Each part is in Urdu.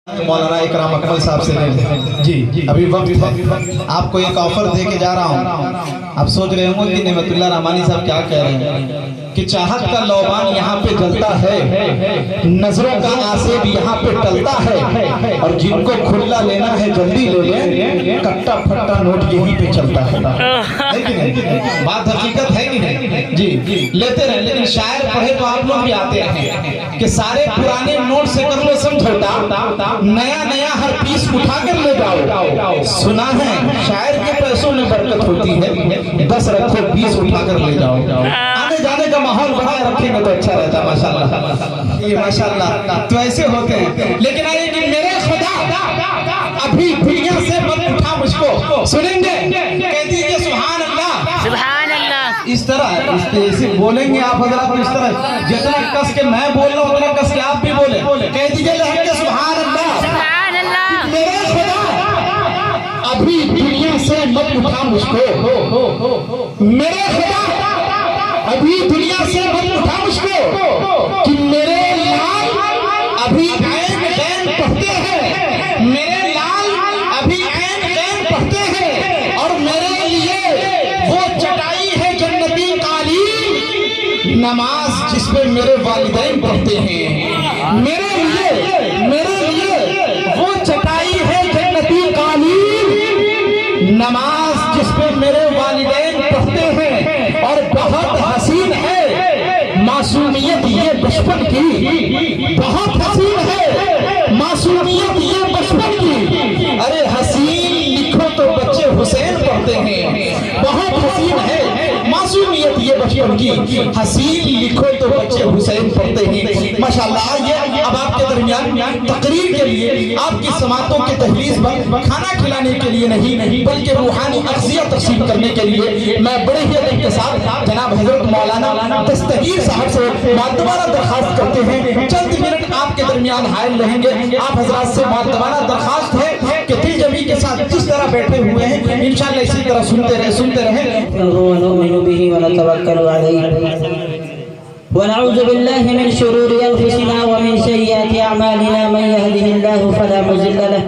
مولانا اکرام اکمل صاحب سے لیں جی ابھی وقت ہے آپ کو ایک آفر دے کے جا رہا ہوں. آپ سوچ رہے ہوں کہ نعمت اللہ رحمانی صاحب کیا کہہ رہے ہیں کہ چاہت کا لوبان یہاں پہ جلتا ہے, نظروں کا آسیب یہاں پہ ٹلتا ہے, اور جن کو کھلا لینا ہے جلدی لے لیں, کٹا پھٹا نوٹ یہیں پہ چلتا ہے. بات حقیقت ہے کہ نہیں جی لیتے رہیں, لیکن شاعر پڑھے تو آپ لوگ بھی آتے ہیں کہ سارے پرانے نوٹ سے کر لو سمجھوتا, نیا نیا ہر پیس اٹھا کر لے جاؤ. سنا ہے شاعر کے پیسوں میں برکت ہوتی ہے, 10 رکھو 20 اٹھا کر لے جاؤ. آنے جانے کا ماحول بنائے رکھیں گے تو اچھا رہتا ہے. ماشاءاللہ یہ ماشاءاللہ تو ایسے ہوتے ہیں. لیکن آئے کہ میرے خدا ابھی دنیا سے مت اٹھا مجھ کو. سنیں گے کہہ دیجئے سبحان اللہ سبحان اللہ. اس طرح اسے بولیں گے آپ حضرات اس طرح جتنا کس کے میں بول رہا ہوں اتنا کس کے آپ بھی بولیں. کہہ دیجئے لہم کے سبحان اللہ سبحان اللہ. میرے خدا ابھی دنیا سے مت اٹھا مجھ کو. میرے خدا ابھی دنیا سے مت اٹھا مجھ کو کہ میرے لال ابھی عین غین پڑھتے ہیں. میرے لال ابھی عین غین پڑھتے ہیں, اور میرے لیے وہ چٹائی ہے جنتی قالی, نماز جس پہ میرے والدین پڑھتے ہیں. میرے لیے وہ چٹائی ہے جنتی قالی, نماز جس پہ میرے والدین پڑھتے ہیں. اور بہت حسین ہے معصومیت یہ بچپن کی, بہت حسین ہے معصومیت یہ بچپن کی. ارے حسین لکھو تو بچے حسین پڑھتے ہیں. بہت حسین ہے معصومیت یہ بچپن کی, حسین لکھو تو بچے حسین پڑھتے ہیں. ماشاءاللہ یہ اب آپ کے درمیان تقریر کے لیے, آپ کی سماعتوں کے تحریز پر کھانا کھلانے کے لیے نہیں بلکہ روحانی اغذیہ تقسیم کرنے کے لیے میں بڑے ہی ادب کے ساتھ جناب حضرت مولانا دستگیر صاحب سے معدبانہ درخواست کرتے ہیں چند منٹ آپ کے درمیان حائل رہیں گے. آپ حضرات سے معدبانہ درخواست ہے کہ دل جمی کے ساتھ جس طرح بیٹھے ہوئے ہیں انشاءاللہ اسی طرح سنتے رہیں. ونؤمن به ونتوکل علیہ ونعوذ بالله من شرور أنفسنا ومن سيئات أعمالنا, من يهده الله فلا مضل له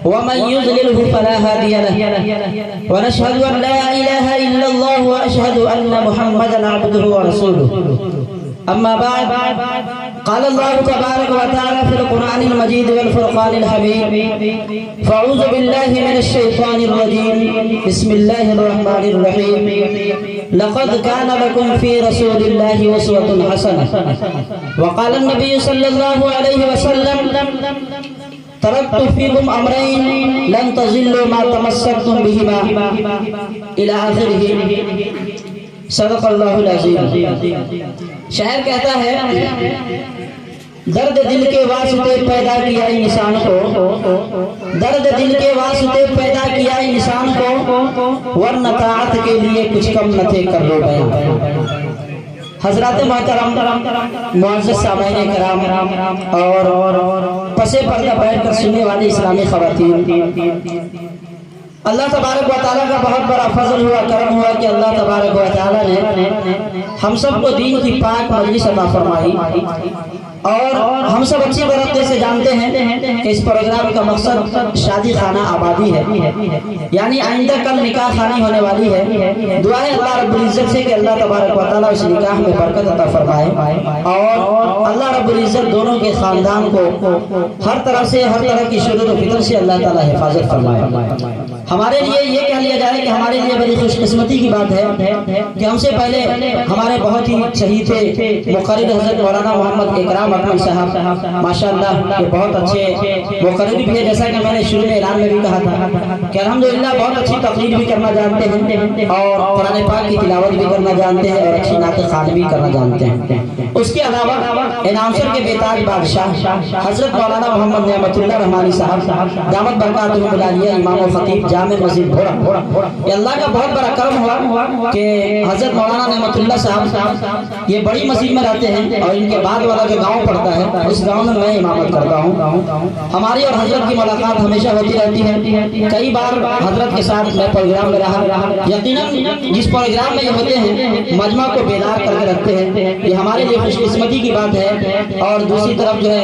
ومن يضلله فلا هادي له, ونشهد أن لا إله إلا الله وأشهد أن محمدا عبده ورسوله. أما بعد, قال الله تبارك وتعالى في القرآن المجيد والفرقان الحميد, فأعوذ بالله من الشيطان الرجيم, بسم الله الرحمن الرحيم. لقد كان لكم في رسول الله أسوة حسنة. وقال النبي صلى الله عليه وسلم, تركت فيكم أمرين لن تضلوا ما تمسكتم بهما إلى آخره. صدق اللہ العظیم. شاعر کہتا ہے درد دل کے واسطے پیدا کیا انسان کو, درد دل کے واسطے پیدا کیا انسان کو, ورنہ طاعت کے لیے کچھ کم نہ تھے کر لو بیان. حضرات محترم, معزز سامعین کرام اور پس پردہ بیٹھ کر سننے والے اسلامی خواتین, اللہ تبارک و تعالیٰ کا بہت بڑا فضل ہوا, کرم ہوا کہ اللہ تبارک و تعالیٰ نے ہم سب کو دین کی پاک مجلس عطا فرمائی. اور ہم سب اچھی طریقے سے جانتے ہیں کہ اس پروگرام کا مقصد شادی خانہ آبادی ہے, یعنی آئندہ کل نکاح خانی ہونے والی ہے. دعائیں اللہ رب العزت سے کہ اللہ تبارک و تعالیٰ اس نکاح میں برکت عطا فرمائے, اور اللہ رب العزت دونوں کے خاندان کو ہر طرح سے, ہر طرح کی شرور و فطر سے اللہ تعالیٰ حفاظت فرمائے. ہمارے لیے یہ کہہ لیا جائے کہ ہمارے لیے بڑی خوش قسمتی کی بات ہے کہ ہم سے پہلے ہمارے بہت ہی شہید مقرر حضرت مولانا محمد اکرام اکمل صاحب ماشاءاللہ یہ بہت اچھے مقرر بھی ہے, جیسا کہ میں نے شروع میں اعلان میں بھی کہا تھا کہ الحمدللہ بہت اچھی تقریر بھی کرنا جانتے ہیں, اور قرآن پاک کی تلاوت بھی کرنا جانتے ہیں, اور اچھی نعت خوانی بھی کرنا جانتے ہیں. اس کے علاوہ اناؤنسر کے بیتاج بادشاہ حضرت مولانا محمد نعمت اللہ رحمانی صاحب دامت برکاتہ العالیہ, امام و خطیب جامع مسجد بھوڑا. یہ اللہ کا بہت بڑا کرم ہوا کہ حضرت مولانا نعمت اللہ صاحب یہ بڑی مسجد میں رہتے ہیں, اور ان کے بعد والا جو گاؤں پڑتا ہے اس گاؤں میں امامت کرتا ہوں. ہماری اور حضرت کی ملاقات ہمیشہ ہوتی رہتی ہے. کئی بار حضرت کے ساتھ میں پروگرام میں رہا. یقیناً جس پروگرام میں یہ ہوتے ہیں مجمع کو بیدار کر کے رکھتے ہیں, یہ ہمارے لیے خوش قسمتی کی بات ہے. اور دوسری طرف جو ہے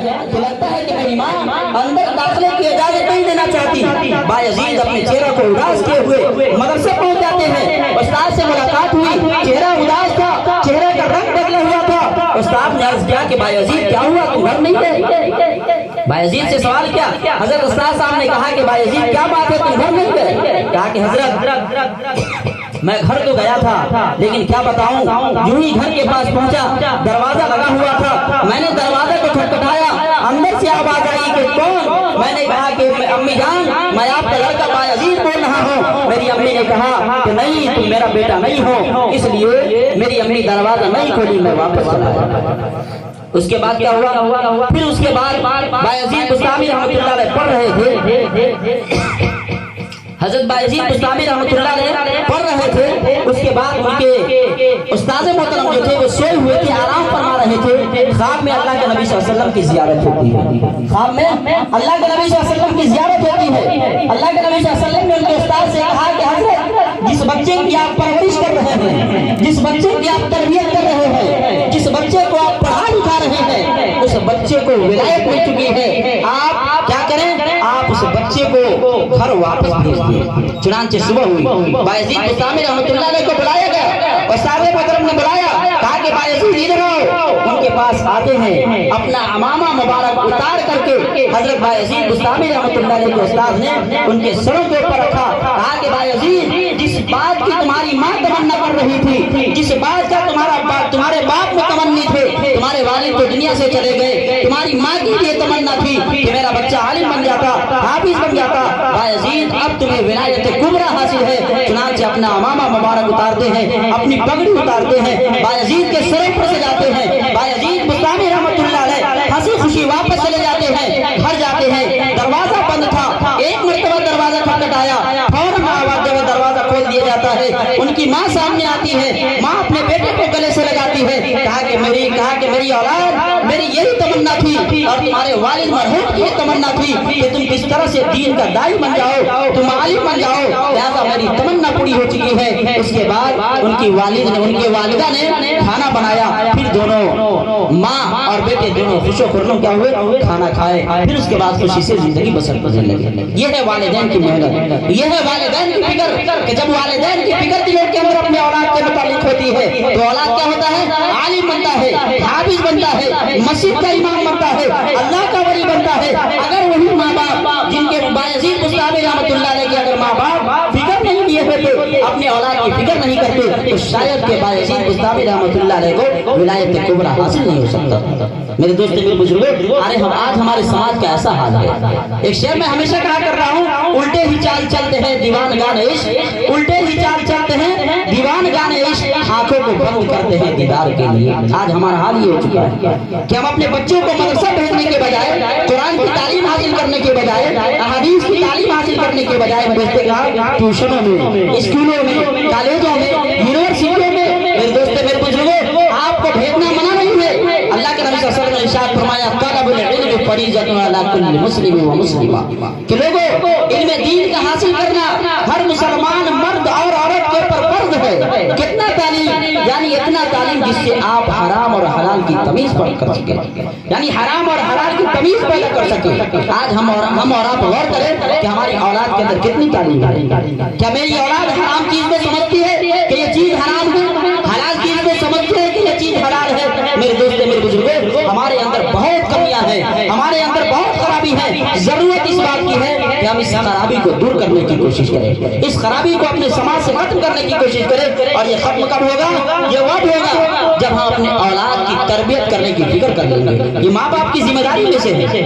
کہ لگتا ہے کہ میری ماں اندر داخلے کی اجازت نہیں دینا چاہتی۔ بایزید اپنے چہرہ کو اداس کیے ہوئے مدرسے پہنچ جاتے ہیں۔ استاد سے ملاقات ہوئی، چہرہ اداس تھا، چہرے کا رنگ بدلا ہوا تھا۔ استاد نے عرض کیا کہ بایزید کیا ہوا، تم گھر نہیں گئے؟ بایزید سے سوال کیا؟ حضرت استاد صاحب نے کہا کہ بایزید کیا بات ہے، تم گھر نہیں گئے؟ کہا کہ حضرت میں گھر تو گیا تھا لیکن کیا بتاؤں، یوں ہی گھر کے پاس پہنچا، دروازہ لگا ہوا تھا، میں نے دروازے کو کھٹکھٹایا، اندر سے آواز آئی کہ کون؟ میں نے کہا کہ امی جان میں آپ کا لڑکا بایزید بول رہا ہوں۔ میری امی نے کہا کہ نہیں تم میرا بیٹا نہیں ہو، اس لیے میری امی دروازہ نہیں کھولی، میں واپس چلا گیا۔ اس کے بعد کیا ہوا؟ پھر اس کے بعد بایزید بستامی رحمۃ اللہ علیہ پڑھ رہے تھے، حضرت بایزید بستامی رحمۃ اللہ علیہ پڑھ رہے تھے۔ اس کے بعد ان کے استاد محترم جو تھے وہ سوئے ہوئے تھے، آرام فرما رہے تھے۔ خواب میں اللہ کے نبی صلی اللہ علیہ وسلم کی زیارت ہوتی ہے، خواب میں اللہ کے نبی صلی اللہ علیہ وسلم کی زیارت ہوتی ہے۔ اللہ کے نبی صلی اللہ علیہ وسلم نے ان کے استاد سے کہا کہ حضرت جس بچے کی آپ پرورش کر رہے ہیں، جس بچے کی آپ تربیت کر رہے ہیں، جس بچے کو آپ پڑھا لکھا رہے ہیں، اس بچے کو ولایت مل چکی ہے، آپ کیا کریں؟ آپ اس بچے کو گھر واپس بھیج دیں۔ چنانچہ صبح ہوئی، بایزید بستامی رحمۃ اللہ علیہ کو بلایا گیا، استاد محترم نے بلایا، کہا کہ بایزید ادھر آؤ۔ ان کے پاس آتے ہیں، اپنا عمامہ مبارک اتار کر کے حضرت بایزید بستامی رحمۃ اللہ علیہ کے استاد نے ان کے سروں کے اوپر رکھا، کہا کہ بایزید جس بات کی تمہاری ماں تمنا کر رہی تھی، جس بات کا تمہارے باپ میں تمنی تھے، تمہارے والد تو دنیا سے چلے گئے، تمہاری ماں کی یہ تمنا تھی کہ میرا بچہ عالم بن جاتا، حافظ بن جاتا، بایزید اب تمہیں ولایت کبریٰ حاصل ہے۔ چنانچہ اپنا عمامہ مبارک اتارتے ہیں، اپنی پگڑی اتارتے ہیں، بایزید کے سروں پر سے جاتے ہیں۔ بایزید بستامی رحمۃ اللہ علیہ ہنسی خوشی واپس چلے جاتے ہیں، گھر جاتے ہیں، دروازہ بند تھا، ایک مرتبہ دروازہ کھٹکھٹایا، فوراً آواز جب دروازہ کھول دیا جاتا ہے، ان کی ماں سامنے آتی ہے، ماں اپنے بیٹے کو گلے سے لگاتی ہے، کہا کہ میری اولاد میری یہی تمنا تھی اور تمہارے والد مرحوم کی یہ تمنا تھی کہ تم کس طرح سے دین کا داعی بن جاؤ، تم عالم بن جاؤ، لہذا میری تمنا پوری ہو چکی ہے۔ اس کے بعد ان کی والدہ نے کھانا بنایا، پھر دونوں ماں اور بیٹے دونوں خوش و خرم کیا ہوئے، کھانا کھائے، پھر اس کے بعد خوشی سے زندگی بسر کرنے لگے۔ یہ ہے والدین کی محنت، یہ ہے والدین کی فکر، کہ جب والدین کی فکر دلوں کے اندر اپنے اولاد کے متعلق ہوتی ہے تو اولاد کیا ہوتا ہے، عالم بنتا ہے، حافظ بنتا ہے، مسجد کا امام بنتا ہے، اللہ کا ولی بنتا ہے۔ اگر وہی ماں باپ جن کے بایزید بستامی رحمۃ اللہ علیہ کے اگر ماں باپ فکر نہیں کیے ہوتے، اپنے اولاد کی فکر نہیں کرتے، تو شاید کہ بایزید بستامی رحمۃ اللہ علیہ کو ولایت کبریٰ حاصل نہیں ہو سکتا۔ میرے دوست میرے بزرگوں، آج ہمارے سماج کا ایسا حال ہے۔ ایک شعر میں ہمیشہ کہا کر رہا ہوں، الٹے ہی چال چلتے ہیں دیوان گان عشق، الٹے ہی چال چلتے ہیں دیوان گان عشق، آنکھوں کو بند کرتے ہیں دیدار کے لیے۔ آج ہمارا حال یہ ہو چکا ہے کہ ہم اپنے بچوں کو مدرسہ بھیجنے کے بجائے، قرآن کی تعلیم حاصل کرنے کے بجائے، احادیث کی تعلیم حاصل کرنے کے بجائے بھیجتے ہیں ٹیوشنوں میں، اسکولوں میں، کالجوں میں، یونیورسٹیوں میں۔ میرے دوست میرے بزرگوں، آپ کو بھیجنا منع نہیں ہے۔ اللہ کے نبی صلی اللہ علیہ وسلم نے ارشاد فرمایا، طلب العلم فریضۃ علی کل مسلم و مسلمہ، کہ لوگوں علم دین کا حاصل کرنا ہر مسلمان مرد اور عورت کے اوپر فرض ہے۔ کتنا تعلیم، یعنی اتنا تعلیم جس سے آپ حرام اور حلال کی تمیز کر سکیں، یعنی حرام اور حلال کی تمیز پیدا کر سکیں۔ آج ہم اور آپ غور کریں کہ ہماری اولاد کے اندر کتنی تعلیم ہے۔ کیا میری اولاد حرام چیز کو سمجھتی ہے کہ یہ چیز حرام ہے، حلال چیز کو سمجھتی ہے کہ یہ چیز حلال ہے؟ میرے دوست میرے بزرگوں، ہمارے اندر بہت کمیاں ہیں، ہمارے اندر بہت خرابی ہے۔ ضرورت اس بات کی ہے کہ ہم اس خرابی کو دور کرنے کی کوشش کریں، اس خرابی کو اپنے سماج سے ختم کرنے کی کوشش کریں۔ اور یہ ختم کب ہوگا؟ یہ وقت ہوگا جب ہم اپنے اولاد کی تربیت کرنے کی فکر کر لیں گے۔ یہ ماں باپ کی ذمہ داری میں سے ہے،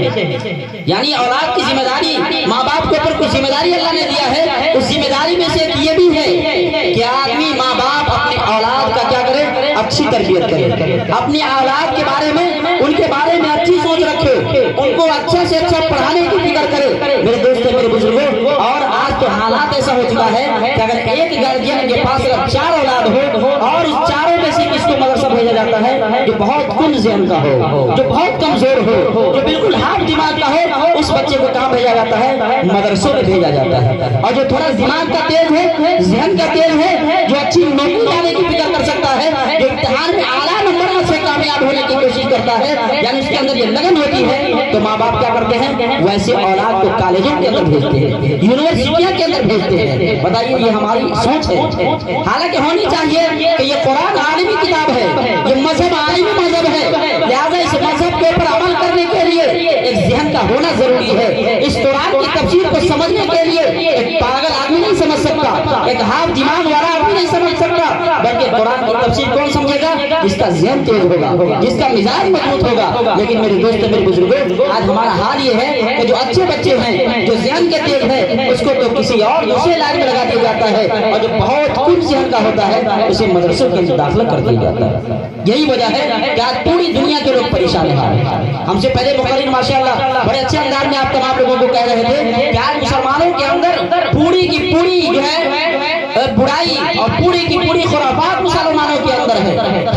یعنی اولاد کی ذمہ داری، ماں باپ کے اوپر کچھ ذمہ داری اللہ نے دیا ہے، اس ذمہ داری میں سے یہ بھی ہے کہ آدمی ماں باپ اپنے اولاد کا کیا کرے، اچھی تربیت کرے، اپنے اولاد کے بارے میں، ان کے بارے میں اچھی سوچ رکھے، ان کو اچھا سے اچھا پڑھانے کی فکر کرے۔ میرے دوست میرے بزرگوں، اور آج تو حالات ایسا ہو چکا ہے کہ اگر ایک گارجین کے پاس اگر 4 اولاد ہو اور اس چاروں میں سے کس کو مدرسہ بھیجا جاتا ہے جو بہت کم ذہن کا ہو، جو بہت کمزور ہو، جو بالکل ہاف دماغ کا ہو، اس بچے کو کہاں بھیجا جاتا ہے؟ مدرسوں میں بھیجا جاتا ہے۔ اور جو تھوڑا دماغ کا تیز ہے، ذہن کا تیز ہے، جو اچھی نوکری لانے کی فکر کر سکتا ہے، جو امتحان میں اعلیٰ نمبر سے کامیاب ہونے کی کوشش کرتا ہے، یعنی اس کے اندر یہ لگن ہوتی ہے، تو ماں باپ کیا کرتے ہیں؟ ویسے اولاد کو کالجوں کے اندر بھیجتے ہیں، یونیورسٹیوں کے اندر بھیجتے ہیں۔ بتائیے یہ ہماری سوچ ہے؟ حالانکہ ہونی چاہیے کہ یہ قرآن عالمی کتاب ہے، یہ مذہب عالمی مذہب ہے، لہذا اس مذہب کے اوپر عمل کرنے کے لیے ایک ذہن کا ہونا ضروری ہے۔ اس قرآن کی تفسیر کو سمجھنے کے لیے ایک پاگل آدمی نہیں سمجھ سکتا، ایک ہاف دماغ والا آدمی نہیں سمجھ سکتا، بلکہ قرآن کی تفسیر کون سمجھے گا؟ جس کا ذہن تیز ہوگا، جس کا مزاج مضبوط ہوگا۔ لیکن میرے دوست میرے بزرگوں، آج ہمارا حال یہ ہے کہ جو اچھے بچے ہیں، جو ذہن کے تیز ہے، اس کو تو کسی اور دوسرے علاج میں لگا دیا جاتا ہے، اور جو بہت کم ذہن کا ہوتا ہے اسے مدرسوں کے اندر داخلہ کر دیا جاتا ہے۔ یہی وجہ ہے کہ آج پوری دنیا کے لوگ پریشان ہیں۔ ہم سے پہلے مقرر ماشاءاللہ بڑے اچھے انداز میں آپ تمام لوگوں کو کہہ رہے تھے کہ آج مسلمانوں کے اندر پوری کی پوری جو ہے برائی اور پوری کی پوری خرافات مسلمانوں کے اندر ہے۔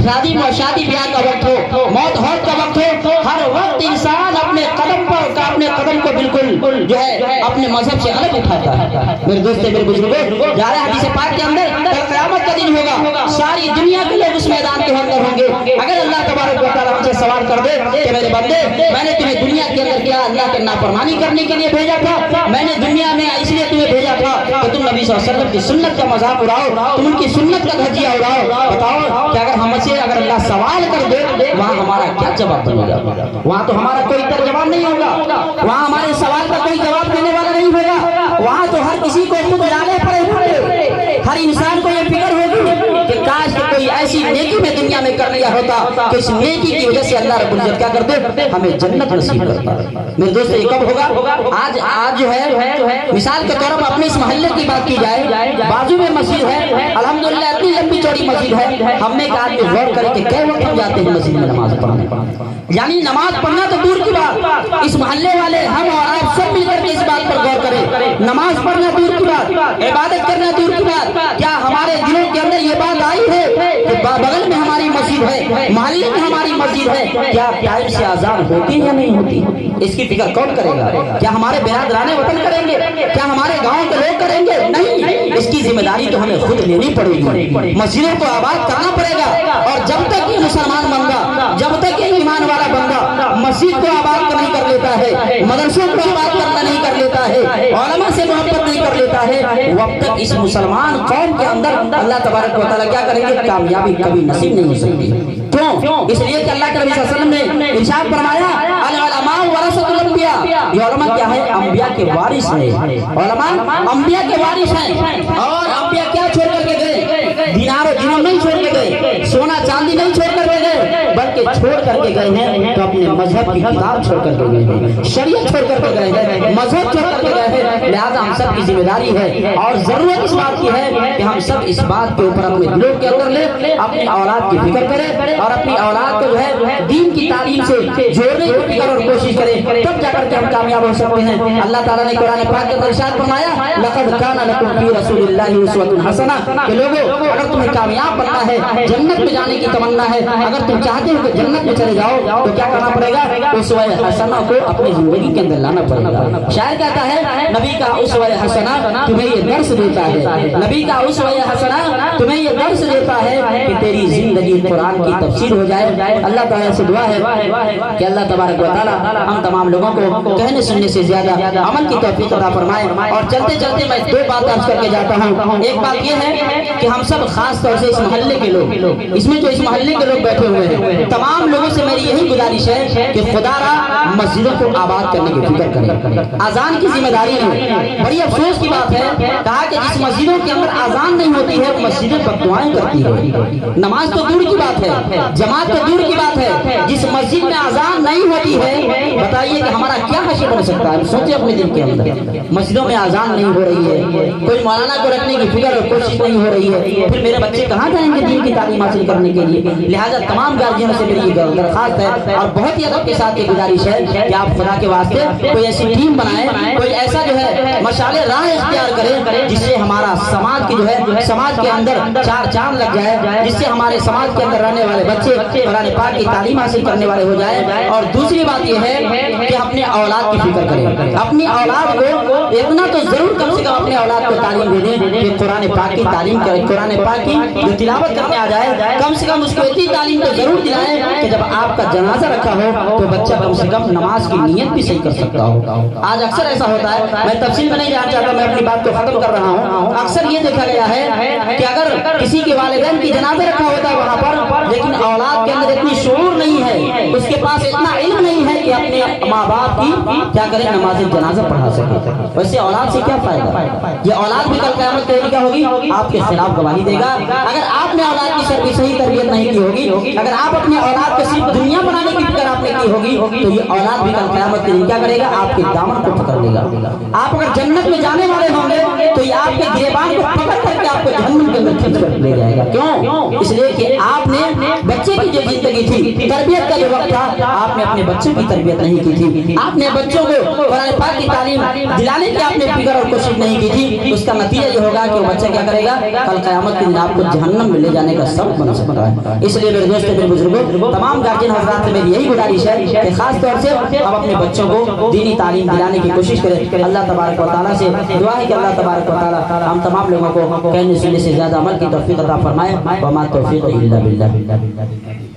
شادی بیاہ کا وقت ہو، موت ہوت کا وقت ہو، ہر وقت انسان اپنے قدم کو بالکل جو ہے اپنے مذہب سے الگ اٹھاتا ہے۔ میرے دوست میرے بزرگوں، جا رہا ہے حدیث پاک کے اندر قیامت کا دن ہوگا، ساری دنیا کے لوگ اس میدان کے اندر ہوں گے۔ اگر اللہ تبارک و تعالیٰ ہم سے سوال کر دے کہ میرے بندے، میں نے تمہیں دنیا کے اندر کیا اللہ کے نافرمانی کرنے کے لیے بھیجا تھا؟ میں نے دنیا میں اس لیے تمہیں بھیجا تھا کہ تم نبی صلی اللہ علیہ وسلم کی سنت کا مذاق اڑاؤ، تم ان کی سنت کا دھجیہ اڑاؤ۔ بتاؤ کہ اگر ہم سے اگر اللہ سوال کر دے وہاں ہمارا کیا جواب بنے گا؟ وہاں تو ہمارا کوئی ترجمہ نہیں ہوگا، وہاں ہمارے سوال کا کوئی جواب دینے والا نہیں ہوگا، وہاں تو ہر کسی کو خود جانے پڑے ہوئے، ہر انسان کو یہ فکر ہوگی کہ کاش کہ کوئی ایسی نیکی میں دنیا میں کر لیا ہوتا کہ اس نیکی کی وجہ سے اللہ رب العزت کیا کرتے؟ ہمیں جنت نصیب کرتا۔ میرے دوست یہ کب ہوگا؟ آج جو ہے مثال کے طور پر اپنے اس محلے کی بات کی جائے، بازو میں مسجد ہے، الحمدللہ اتنی لمبی چوڑی مسجد ہے، ہم نے کہا کہ غور کرے کہ کئی وقت ہم جاتے ہیں مسجد میں نماز پڑھنے، یعنی نماز پڑھنا تو دور کی بات، اس محلے والے ہم اور آپ سب مل کر کے اس بات پر غور کریں، نماز پڑھنا دور کی بات، عبادت کرنا دور کی بات، کیا ہمارے دلوں کے اندر یہ بات آئی ہے کہ بغل میں ہماری مسجد ہے، محلے میں ہماری مسجد ہے، کیا ٹائم سے اذان ہوتی یا نہیں ہوتی؟ اس کی فکر کون کرے گا؟ کیا ہمارے برادران وطن کریں گے؟ کیا ہمارے گاؤں کے لوگ کریں گے؟ نہیں، اس کی ذمہ داری تو ہمیں خود لینی پڑے گی، مسجدوں کو آباد کرنا پڑے گا، اور جب تک یہ مسلمان بندہ، جب تک یہ ایمان والا بندہ مسجد کو آباد نہیں کر لیتا ہے، مدرسوں کو آباد کرنا نہیں کر لیتا ہے، علماء سے محبت نہیں کر لیتا ہے، وقت تک اس مسلمان قوم کے اندر اللہ تبارک و تعالیٰ کیا کریں گے؟ کامیابی کبھی نصیب نہیں ہو سکتی۔ کیوں؟ اس لیے کہ اللہ کے نبی صلی اللہ علیہ وسلم نے ارشاد فرمایا العلماء ورثۃ الانبیاء، یہ علماء کیا ہے؟ انبیاء کے وارث ہیں، علماء انبیاء کے وارث ہیں، اور انبیاء کیا چھوڑ کر کے گئے؟ دینار و درہم نہیں چھوڑ کے گئے، سونا چاندی نہیں چھوڑ کر کے گئے، بلکہ چھوڑ کر کے گئے ہیں تو اپنے مذہب کی کتاب چھوڑ کر کے گئے ہیں، شریعت چھوڑ کر کے گئے ہیں، مذہب چھوڑ کر کے گئے ہیں۔ لہذا ہم سب کی ذمہ داری ہے اور ضرورت اس بات کی ہے کہ ہم سب اس بات کے اوپر اپنے دلوں کے اندر لیں، اپنی اولاد کی فکر کریں اور اپنی اولاد کو جو ہے دین کی تعلیم سے جوڑنے کی فکر اور کوشش کریں، تب جا کر کے ہم کامیاب ہو سکتے ہیں۔ اللہ تعالیٰ نے قرآن پاک کے اندر ارشاد فرمایا لقد کان لکم فی رسول اللہ اسوۃ حسنہ، کہ لوگوں اگر تمہیں کامیاب بننا ہے، جنت میں جانے کی تمنا ہے، اگر تم چاہتے ہو کہ جنت میں چلے جاؤ تو کیا کرنا پڑے گا؟ اسوہ حسنہ کو اپنی زندگی کے اندر لانا پڑے گا۔ شاعر کہتا ہے نبی کا اسوہ حسنہ تمہیں یہ درس دیتا ہے، نبی کا اسوہ حسنہ تمہیں یہ درس دیتا ہے کہ تیری زندگی قرآن کی تفسیر ہو جائے۔ اللہ تعالیٰ سے دعا ہے کہ اللہ تبارک و تعالیٰ ہم تمام لوگوں کو کہنے سننے سے زیادہ عمل کی توفیق عطا فرمائے۔ اور چلتے چلتے میں دو بات عرض کر کے جاتا ہوں۔ ایک بات یہ ہے کہ ہم سب خاص طور سے اس محلے کے لوگ، اس میں جو اس محلے کے لوگ بیٹھے ہوئے ہیں، تمام لوگوں سے میری یہی گزارش ہے کہ خدا را مسجدوں کو آباد کرنے کی فکر کریں۔ اذان کی ذمہ داری ہے، بڑی افسوس کی بات ہے، کہا کہ جس مسجدوں کے اندر اذان نہیں ہوتی ہے مسجدیں بددعائیں کرتی ہے، نماز تو دور کی بات ہے، جماعت تو دور کی بات ہے، جس مسجد میں اذان نہیں ہوتی ہے بتائیے کہ ہمارا کیا حشر بن سکتا ہے؟ سوچیں اپنے دل کے اندر، مسجدوں میں اذان نہیں ہو رہی ہے، کوئی مولانا کو رکھنے کی فکر اور کوشش نہیں ہو رہی ہے، پھر میرے بچے کہاں جائیں گے دین کی تعلیم حاصل کرنے کے لیے؟ لہٰذا تمام گارجینوں سے میری درخواست ہے اور بہت ہی ادب کے ساتھ یہ گزارش ہے کہ آپ خدا کے واسطے کوئی ایسی ٹیم بنائیں، کوئی ایسا جو ہے مشعل راہ اختیار کریں جس سے ہمارا سماج کی جو ہے سماج کے اندر چار چاند لگ جائے، جس سے ہمارے سماج کے اندر رہنے والے بچے قرآن پاک کی تعلیم حاصل کرنے والے ہو جائے۔ اور دوسری بات یہ ہے کہ اپنے اولاد کی فکر کریں. اپنی اولاد کو اتنا تو ضرور کم سے کم اپنے اولاد کو تعلیم دے دیں کہ قرآن پاک کی تعلیم کرے, قرآن پاک کی جو تلاوت کرنے آ جائے, کم سے کم اس کو اتنی تعلیم تو ضرور دلائیں کہ جب آپ کا جنازہ رکھا ہو تو بچہ کم سے کم نماز کی نیت بھی صحیح کر سکتا ہو. آج اکثر ایسا ہوتا ہے, میں تفصیل میں نہیں جانا چاہتا, میں اپنی بات کو ختم کر رہا ہوں. اکثر یہ دیکھا گیا ہے کہ اگر کسی کے والدین کی جنازہ رکھا ہوتا ہے وہاں پر, لیکن اولاد کے اندر اتنی شعور نہیں ہے, اس کے پاس اتنا علم نہیں ہے کہ اپنے ماں باپ کی کیا کرے, نماز جنازہ پڑھا سکے. ویسے اولاد سے کیا فائدہ؟ یہ اولاد بھی کل قیامت کے دن کیا ہوگی, آپ کے خلاف گواہی دے گا. اگر آپ نے اولاد کی صحیح تربیت نہیں کی ہوگی, اگر آپ اپنے اولاد کو صرف دنیا بنانے کی فکر آپ نے کی ہوگی, تو یہ اولاد بھی کل قیامت کے دن کیا کرے گا, آپ کے دامن کو پکڑ لے گا. آپ اگر جنت میں جانے والے ہوں گے تو یہ آپ کے گریبان کو پکڑ کر کے آپ کو جہنم کے اندر کھینچ کر لے جائے گا. کیوں؟ اس لیے کہ آپ نے بچے کی جو زندگی تھی, تربیت کا جو وقت تھا, آپ نے اپنے بچوں کی تربیت نہیں کی تھی. آپ نے بچوں کو قرآن پاک کی تعلیم دلانے کی آپ نے فکر اور کوشش نہیں کی تھی. اس کا نتیجہ یہ ہوگا کہ وہ بچہ کیا کرے گا, کل قیامت کے دن آپ کو جہنم میں لے جانے کا سبب بن سکتا ہے. اس لیے میرے دوستوں, میرے بزرگوں, تمام گارجین حضرات سے میری یہی گزارش ہے کہ خاص طور سے ہم اپنے بچوں کو دینی تعلیم دلانے کی کوشش کریں. اللہ تبارک و تعالیٰ سے دعا ہے کہ اللہ تبارک و تعالیٰ ہم تمام لوگوں کو کہنے سننے سے زیادہ عمل کی توفیق عطا فرمائے. وما توفیق الا باللہ.